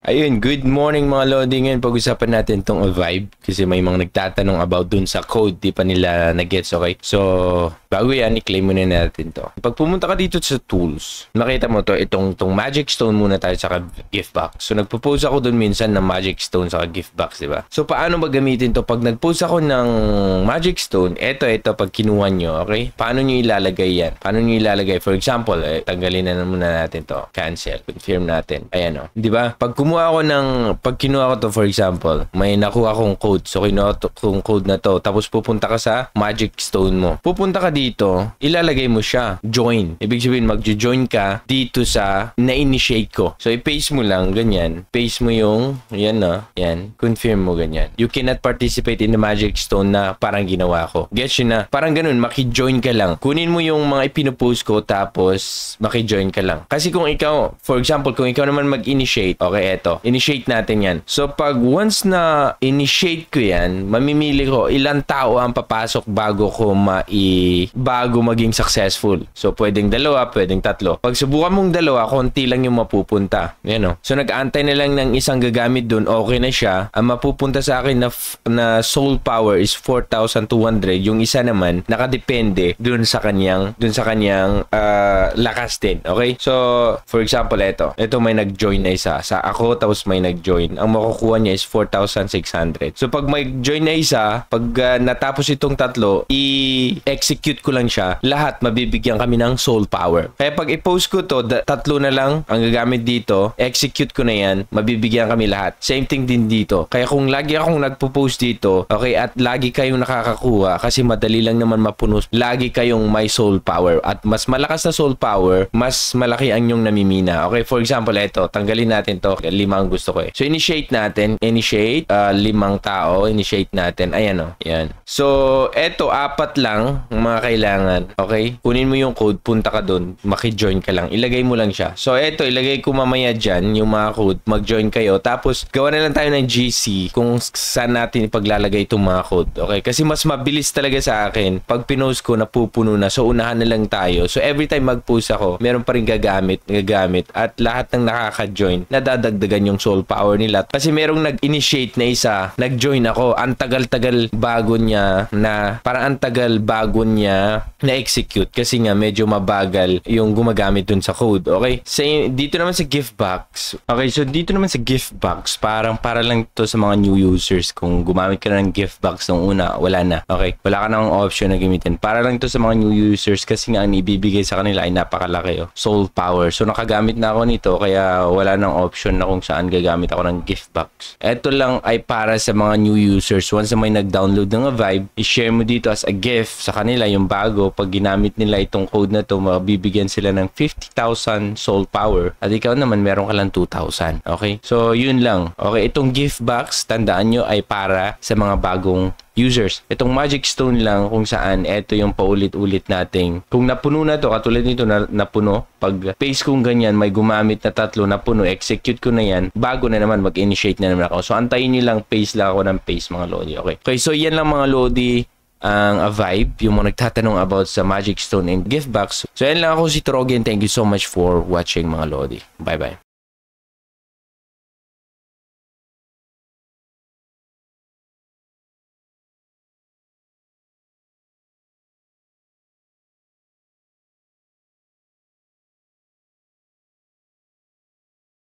Ayun, good morning mga Lodi. Ngayon pag-usapan natin tong Vibe kasi may mga nagtatanong about dun sa code, di pa nila na-gets, okay? So, bago yan, i-claim muna natin to. Pag pumunta ka dito sa tools, makita mo to, itong Magic Stone muna tayo sa gift box. So, nagpo-post ako dun minsan ng Magic Stone sa gift box, di ba? So, paano ba gamitin to? Pag nag-post ako ng Magic Stone, ito, pag kinuha nyo, okay? Paano nyo ilalagay yan? Paano nyo ilalagay? For example, tanggalin na muna natin to. Cancel. Confirm natin. Ayan o. Di ba? Pag kinuha ko to, for example, may nakuha kong code. So, kinuha kong code na to. Tapos, pupunta ka sa Magic Stone mo. Pupunta ka dito, ilalagay mo siya. Join. Ibig sabihin, mag-join ka dito sa na-initiate ko. So, i-paste mo lang, ganyan. Paste mo yung, yan na, yan. Confirm mo, ganyan. You cannot participate in the Magic Stone na parang ginawa ko. Gets yun na? Parang ganun, maki-join ka lang. Kunin mo yung mga ipinopost ko, tapos maki-join ka lang. Kasi kung ikaw, for example, kung ikaw naman mag-initiate, okay, eto, initiate natin yan. So, pag once na initiate ko yan, mamimili ko ilang tao ang papasok bago maging successful. So, pwedeng dalawa, pwedeng tatlo. Pag subukan mong dalawa, konti lang yung mapupunta. Yan o. So, nag-aantay na lang ng isang gagamit dun, okay na siya. Ang mapupunta sa akin na soul power is 4,200. Yung isa naman, nakadepende dun sa kanyang lakas din. Okay? So, for example, ito may nag-join na isa. Sa ako, tapos may nag-join. Ang makukuha niya is 4,600. So, pag may join na isa, pag natapos itong tatlo, i-execute ko lang siya, lahat mabibigyan kami ng soul power. Kaya pag i-post ko to, tatlo na lang ang gagamit dito, execute ko na yan, mabibigyan kami lahat. Same thing din dito. Kaya kung lagi akong nagpo-post dito, okay, at lagi kayong nakakakuha, kasi madali lang naman mapuno, lagi kayong may soul power. At mas malakas na soul power, mas malaki ang yung namimina. Okay, for example, tanggalin natin to. 5 ang gusto ko eh. So, initiate natin. Initiate. 5 tao. Initiate natin. Ayan o. Yan. So, 4 lang mga kailangan. Okay? Kunin mo yung code. Punta ka dun. Maki-join ka lang. Ilagay mo lang siya. So, ilagay ko mamaya dyan yung mga code. Mag-join kayo. Tapos, gawa na lang tayo ng GC kung saan natin ipaglalagay itong mga code. Okay? Kasi mas mabilis talaga sa akin. Pag pinost ko, napupuno na. So, unahan na lang tayo. So, every time mag-post ako, meron pa rin gagamit. At lahat ng nakaka-join, nadadagdagan yung soul power nila. Kasi merong nag-initiate na isa, nag-join ako. Ang tagal-tagal bago niya na-execute. Kasi nga, medyo mabagal yung gumagamit dun sa code. Okay? Dito naman sa gift box. Okay, so dito naman sa gift box, para lang to sa mga new users. Kung gumamit ka na ng gift box nung una, wala na. Okay? Wala ka nang option na gamitin. Para lang to sa mga new users kasi nga, ang ibibigay sa kanila ay napakalaki. Soul power. So, nakagamit na ako nito, kaya wala nang option na kung saan gagamit ako ng gift box. Ito lang ay para sa mga new users. Once na may nag-download ng Vibe, i-share mo dito as a gift sa kanila yung bago. Pag ginamit nila itong code na to, mabibigyan sila ng 50,000 soul power. At ikaw naman, meron ka lang 2,000. Okay? So, yun lang. Okay, itong gift box, tandaan nyo, ay para sa mga bagong users. Itong Magic Stone lang kung saan ito yung paulit-ulit nating. Kung napuno na to, katulad nito napuno, pag paste kong ganyan, may gumamit na 3 napuno, execute ko na yan, bago na naman mag-initiate na naman ako. So, antayin nyo lang, paste lang ako ng paste mga Lodi. Okay, so yan lang mga Lodi ang Vibe, yung mga nagtatanong about sa Magic Stone and gift box. So, yan lang ako si Trogen. Thank you so much for watching mga Lodi. Bye-bye.